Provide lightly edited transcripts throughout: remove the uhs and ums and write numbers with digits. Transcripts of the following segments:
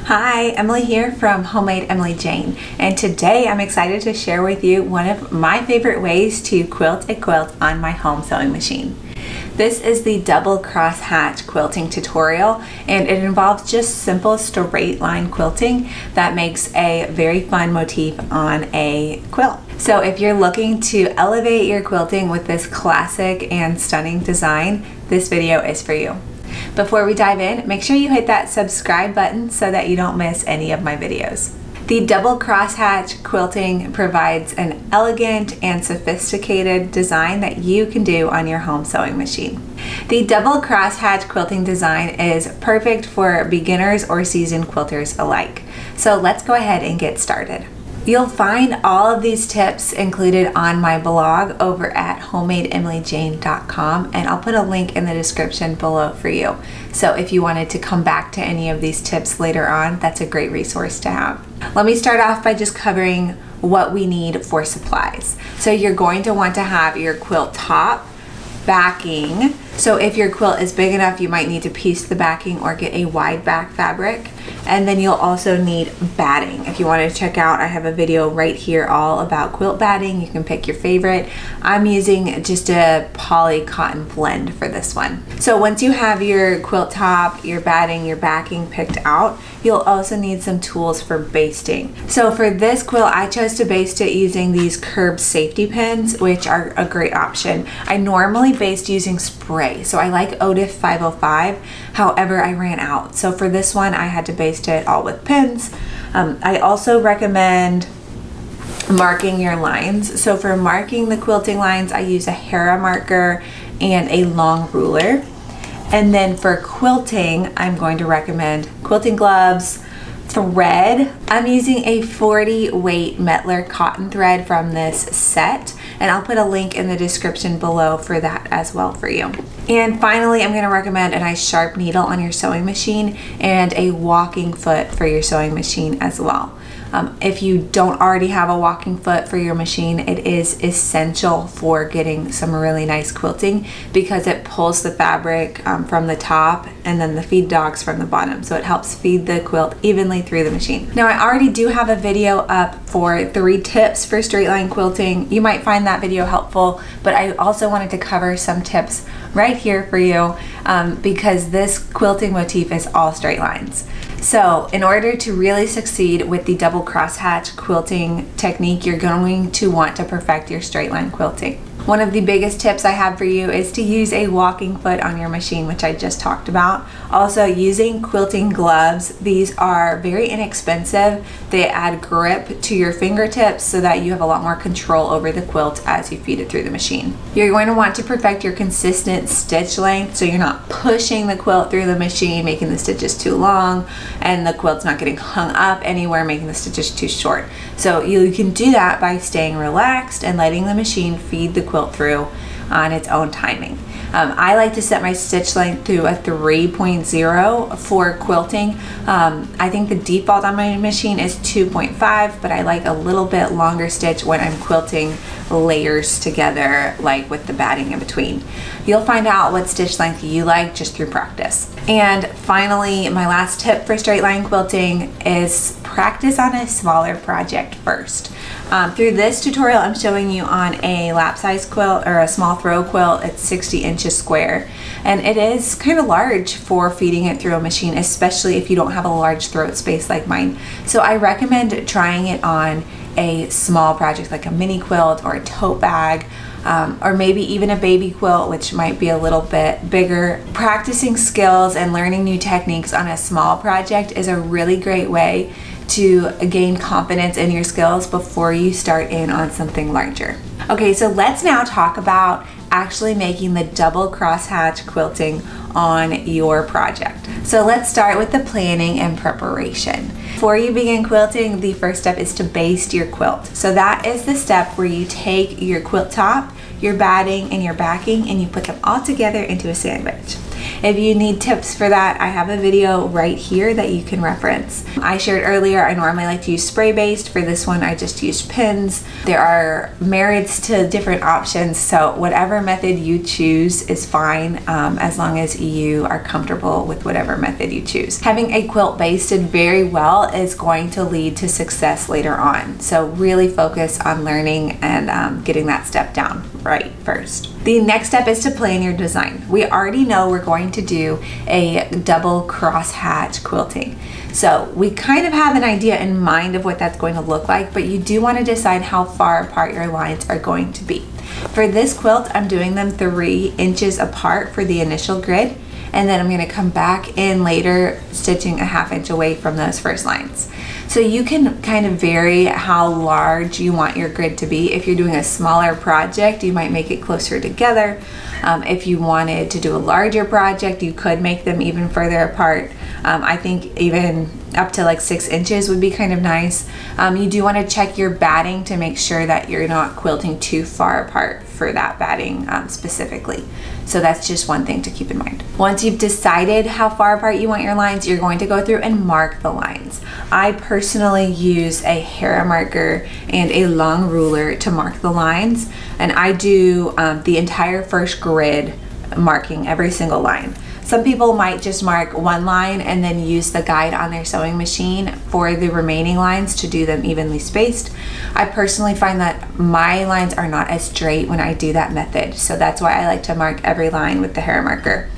Hi, Emily here from Homemade Emily Jane, and today I'm excited to share with you one of my favorite ways to quilt a quilt on my home sewing machine. This is the double crosshatch quilting tutorial, and it involves just simple straight line quilting that makes a very fun motif on a quilt. So if you're looking to elevate your quilting with this classic and stunning design, this video is for you. Before we dive in, make sure you hit that subscribe button so that you don't miss any of my videos. The double crosshatch quilting provides an elegant and sophisticated design that you can do on your home sewing machine. The double crosshatch quilting design is perfect for beginners or seasoned quilters alike. So let's go ahead and get started. You'll find all of these tips included on my blog over at homemadeemilyjane.com, and I'll put a link in the description below for you. So if you wanted to come back to any of these tips later on, that's a great resource to have. Let me start off by just covering what we need for supplies. So you're going to want to have your quilt top, backing. So if your quilt is big enough, you might need to piece the backing or get a wide back fabric. And then you'll also need batting. If you want to check out, I have a video right here all about quilt batting. You can pick your favorite. I'm using just a poly cotton blend for this one. So once you have your quilt top, your batting, your backing picked out, you'll also need some tools for basting. So for this quilt, I chose to baste it using these curved safety pins, which are a great option. I normally baste using spray, so I like Otif 505. However, I ran out. So for this one, I had to baste it all with pins. I also recommend marking your lines. So for marking the quilting lines, I use a Hera marker and a long ruler. And then for quilting, I'm going to recommend quilting gloves, thread. I'm using a 40 weight Metler cotton thread from this set, and I'll put a link in the description below for that as well for you. And finally, I'm going to recommend a nice sharp needle on your sewing machine and a walking foot for your sewing machine as well. If you don't already have a walking foot for your machine, it is essential for getting some really nice quilting because it pulls the fabric from the top and then the feed dogs from the bottom. So it helps feed the quilt evenly through the machine. Now I already do have a video up for 3 tips for straight line quilting. You might find that video helpful, but I also wanted to cover some tips right here for you because this quilting motif is all straight lines. So in order to really succeed with the double crosshatch quilting technique, you're going to want to perfect your straight line quilting. One of the biggest tips I have for you is to use a walking foot on your machine, which I just talked about. Also using quilting gloves. These are very inexpensive. They add grip to your fingertips so that you have a lot more control over the quilt as you feed it through the machine. You're going to want to perfect your consistent stitch length so you're not pushing the quilt through the machine, making the stitches too long, and the quilt's not getting hung up anywhere, making the stitches too short. So you can do that by staying relaxed and letting the machine feed the quilt through on its own timing. I like to set my stitch length to a 3.0 for quilting. I think the default on my machine is 2.5, but I like a little bit longer stitch when I'm quilting layers together, like with the batting in between. You'll find out what stitch length you like just through practice. And finally, my last tip for straight line quilting is practice on a smaller project first. Through this tutorial, I'm showing you on a lap size quilt or a small throw quilt. It's 60 inches square, and it is kind of large for feeding it through a machine, especially if you don't have a large throat space like mine. So I recommend trying it on a small project like a mini quilt or a tote bag, or maybe even a baby quilt, which might be a little bit bigger. Practicing skills and learning new techniques on a small project is a really great way to gain confidence in your skills before you start in on something larger. Okay, so let's now talk about actually making the double crosshatch quilting on your project. So let's start with the planning and preparation. Before you begin quilting, the first step is to baste your quilt. So that is the step where you take your quilt top, your batting, and your backing, and you put them all together into a sandwich. If you need tips for that, I have a video right here that you can reference. I shared earlier, I normally like to use spray based. For this one, I just used pins. There are merits to different options, so whatever method you choose is fine, as long as you are comfortable with whatever method you choose. Having a quilt basted very well is going to lead to success later on, so really focus on learning and getting that step down right first. The next step is to plan your design. We already know we're going to do a double crosshatch quilting. So we kind of have an idea in mind of what that's going to look like, but you do want to decide how far apart your lines are going to be. For this quilt, I'm doing them 3 inches apart for the initial grid, and then I'm going to come back in later stitching a 1/2 inch away from those first lines. So you can kind of vary how large you want your grid to be. If you're doing a smaller project, you might make it closer together. If you wanted to do a larger project, you could make them even further apart. I think even up to like 6 inches would be kind of nice. You do want to check your batting to make sure that you're not quilting too far apart for that batting specifically. So that's just one thing to keep in mind. Once you've decided how far apart you want your lines, you're going to go through and mark the lines. I personally use a hair marker and a long ruler to mark the lines, and I do the entire first grid marking every single line. Some people might just mark one line and then use the guide on their sewing machine for the remaining lines to do them evenly spaced. I personally find that my lines are not as straight when I do that method, so that's why I like to mark every line with the hair marker.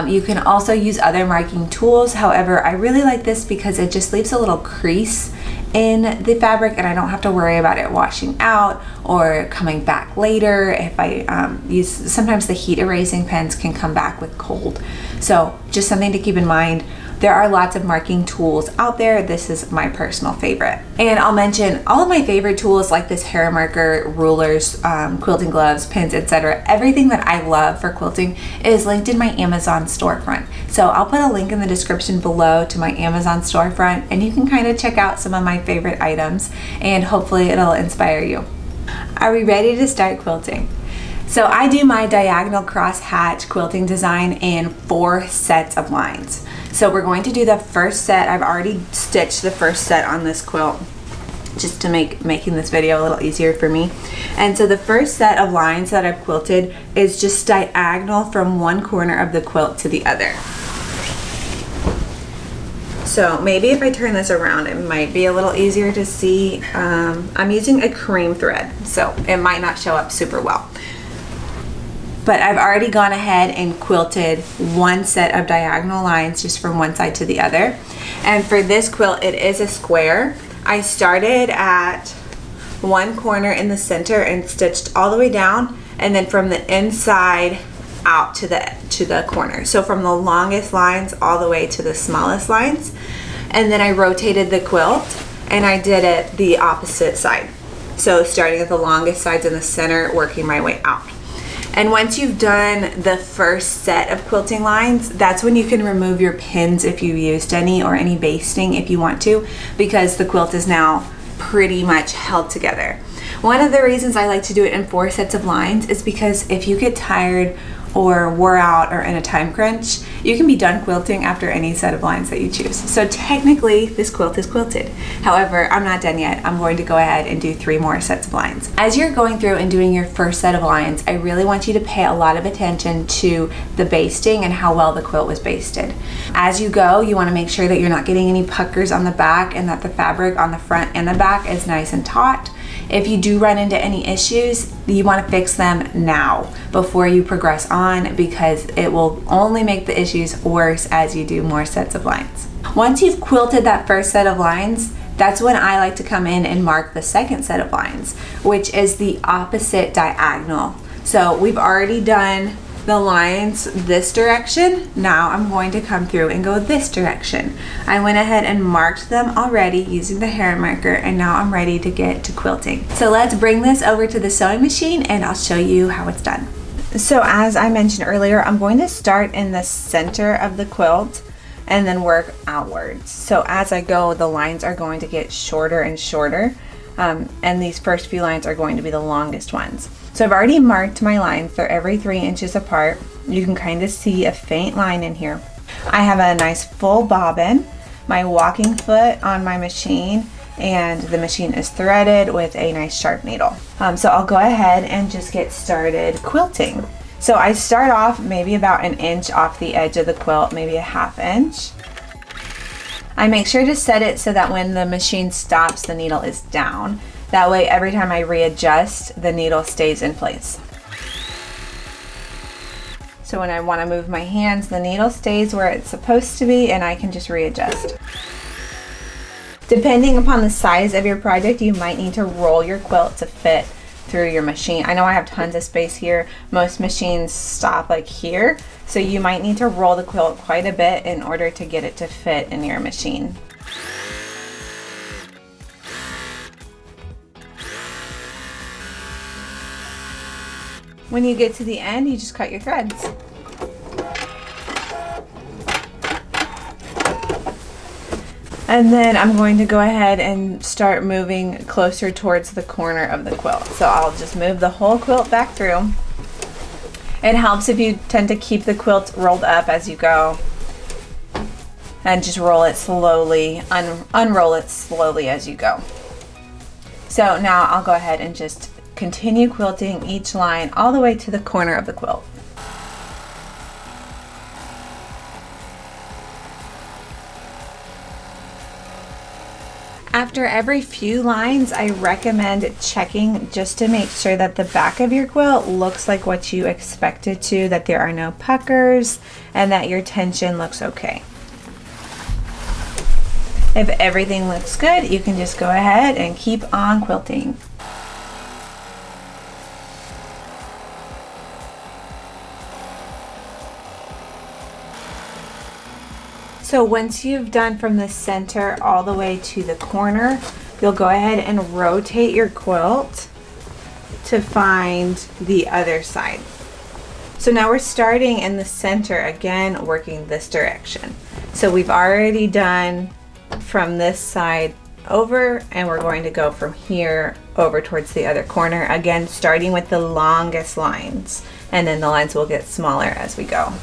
You can also use other marking tools. However, I really like this because it just leaves a little crease in the fabric and I don't have to worry about it washing out or coming back later. If I use, sometimes the heat erasing pens can come back with cold. So just something to keep in mind. There are lots of marking tools out there. This is my personal favorite. And I'll mention all of my favorite tools like this hair marker, rulers, quilting gloves, pins, etc. Everything that I love for quilting is linked in my Amazon storefront. So I'll put a link in the description below to my Amazon storefront and you can kind of check out some of my favorite items and hopefully it'll inspire you. Are we ready to start quilting? So I do my diagonal crosshatch quilting design in 4 sets of lines. So we're going to do the first set. I've already stitched the first set on this quilt just to make making this video a little easier for me. And so the first set of lines that I've quilted is just diagonal from one corner of the quilt to the other. So maybe if I turn this around, it might be a little easier to see. I'm using a cream thread, so it might not show up super well. But I've already gone ahead and quilted one set of diagonal lines just from one side to the other. And for this quilt, it is a square. I started at one corner in the center and stitched all the way down, and then from the inside out to the corner. So from the longest lines all the way to the smallest lines. And then I rotated the quilt and I did it the opposite side. So starting at the longest sides in the center, working my way out. And once you've done the first set of quilting lines, that's when you can remove your pins if you used any, or any basting if you want to, because the quilt is now pretty much held together. One of the reasons I like to do it in 4 sets of lines is because if you get tired or wore out or in a time crunch, you can be done quilting after any set of lines that you choose. So technically this quilt is quilted. However, I'm not done yet. I'm going to go ahead and do 3 more sets of lines. As you're going through and doing your first set of lines, I really want you to pay a lot of attention to the basting and how well the quilt was basted. As you go, you want to make sure that you're not getting any puckers on the back and that the fabric on the front and the back is nice and taut. If you do run into any issues, you want to fix them now before you progress on, because it will only make the issues worse as you do more sets of lines. Once you've quilted that first set of lines, that's when I like to come in and mark the second set of lines, which is the opposite diagonal. So we've already done the lines this direction. Now I'm going to come through and go this direction. I went ahead and marked them already using the hair marker, and now I'm ready to get to quilting. So let's bring this over to the sewing machine and I'll show you how it's done. So as I mentioned earlier, I'm going to start in the center of the quilt and then work outwards. So as I go, the lines are going to get shorter and shorter, and these first few lines are going to be the longest ones. So I've already marked my lines. They're every 3 inches apart. You can kind of see a faint line in here. I have a nice full bobbin, my walking foot on my machine, and the machine is threaded with a nice sharp needle. So I'll go ahead and just get started quilting. So I start off maybe about an inch off the edge of the quilt, maybe a ½ inch. I make sure to set it so that when the machine stops, the needle is down. That way, every time I readjust, the needle stays in place. So when I want to move my hands, the needle stays where it's supposed to be and I can just readjust. Depending upon the size of your project, you might need to roll your quilt to fit through your machine. I know I have tons of space here. Most machines stop like here, so you might need to roll the quilt quite a bit in order to get it to fit in your machine. When you get to the end, you just cut your threads. And then I'm going to go ahead and start moving closer towards the corner of the quilt. So I'll just move the whole quilt back through. It helps if you tend to keep the quilt rolled up as you go. And just roll it slowly, unroll it slowly as you go. So now I'll go ahead and just continue quilting each line all the way to the corner of the quilt. After every few lines, I recommend checking just to make sure that the back of your quilt looks like what you expect it to, that there are no puckers, and that your tension looks okay. If everything looks good, you can just go ahead and keep on quilting. So once you've done from the center all the way to the corner, you'll go ahead and rotate your quilt to find the other side. So now we're starting in the center again, working this direction. So we've already done from this side over, and we're going to go from here over towards the other corner, again starting with the longest lines, and then the lines will get smaller as we go.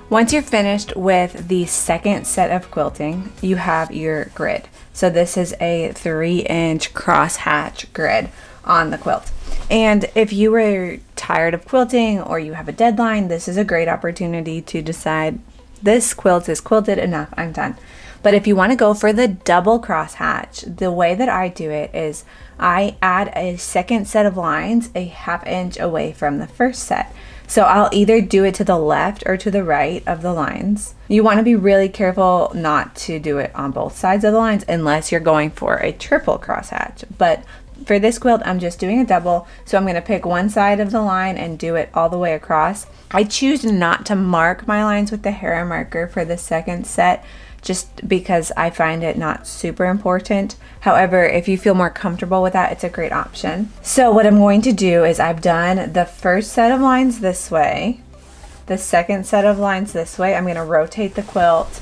Once you're finished with the second set of quilting, you have your grid. So this is a 3-inch crosshatch grid on the quilt. And if you were tired of quilting or you have a deadline, this is a great opportunity to decide this quilt is quilted enough, I'm done. But if you want to go for the double crosshatch, the way that I do it is I add a second set of lines a ½ inch away from the first set. So I'll either do it to the left or to the right of the lines. You want to be really careful not to do it on both sides of the lines unless you're going for a triple crosshatch. But for this quilt, I'm just doing a double. So I'm going to pick one side of the line and do it all the way across. I choose not to mark my lines with the hair marker for the second set, just because I find it not super important. However, if you feel more comfortable with that, it's a great option. So what I'm going to do is I've done the first set of lines this way, the second set of lines this way. I'm going to rotate the quilt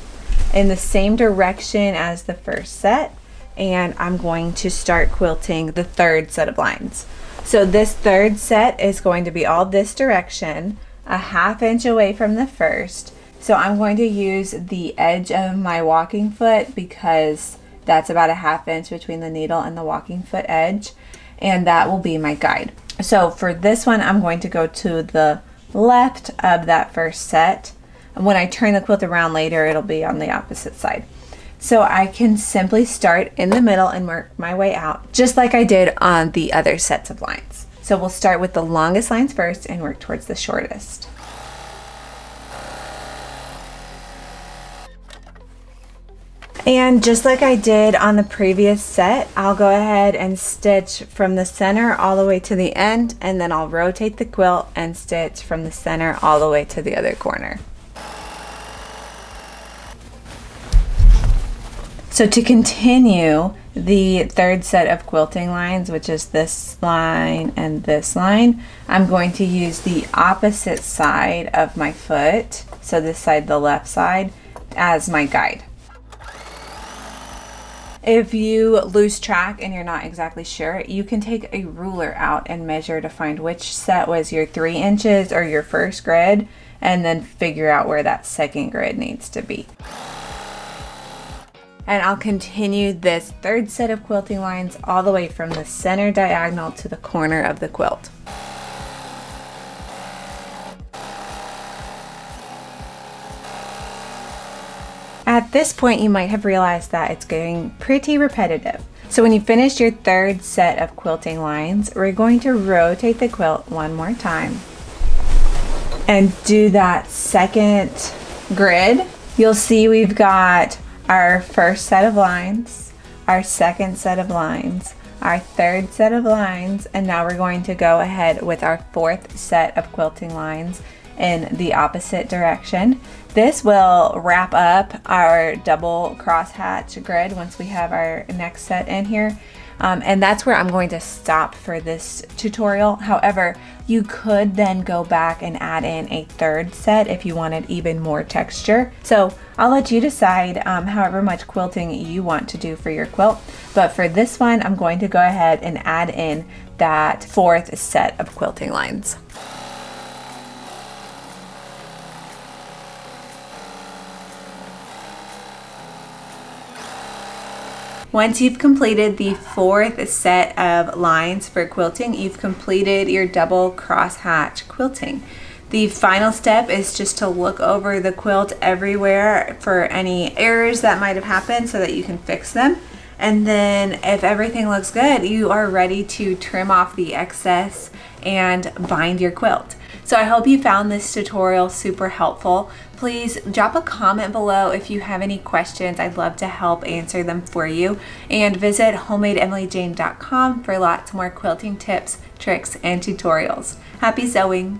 in the same direction as the first set, and I'm going to start quilting the third set of lines. So this third set is going to be all this direction, a ½ inch away from the first. So I'm going to use the edge of my walking foot because that's about a ½ inch between the needle and the walking foot edge, and that will be my guide. So for this one, I'm going to go to the left of that first set. And when I turn the quilt around later, it'll be on the opposite side. So I can simply start in the middle and work my way out, just like I did on the other sets of lines. So we'll start with the longest lines first and work towards the shortest. And just like I did on the previous set, I'll go ahead and stitch from the center all the way to the end, and then I'll rotate the quilt and stitch from the center all the way to the other corner. So to continue the third set of quilting lines, which is this line and this line, I'm going to use the opposite side of my foot, so this side, the left side, as my guide. If you lose track and you're not exactly sure, you can take a ruler out and measure to find which set was your 3 inches or your first grid, and then figure out where that second grid needs to be. And I'll continue this third set of quilting lines all the way from the center diagonal to the corner of the quilt. At this point, you might have realized that it's getting pretty repetitive. So when you finish your third set of quilting lines, we're going to rotate the quilt one more time and do that second grid. You'll see we've got our first set of lines, our second set of lines, our third set of lines, and now we're going to go ahead with our fourth set of quilting lines in the opposite direction. This will wrap up our double crosshatch grid once we have our next set in here. And that's where I'm going to stop for this tutorial. However, you could then go back and add in a third set if you wanted even more texture. So I'll let you decide however much quilting you want to do for your quilt. But for this one, I'm going to go ahead and add in that fourth set of quilting lines. Once you've completed the fourth set of lines for quilting, you've completed your double crosshatch quilting. The final step is just to look over the quilt everywhere for any errors that might have happened so that you can fix them. And then if everything looks good, you are ready to trim off the excess and bind your quilt. So I hope you found this tutorial super helpful. Please drop a comment below if you have any questions. I'd love to help answer them for you. And visit homadeemilyjane.com for lots more quilting tips, tricks, and tutorials. Happy sewing!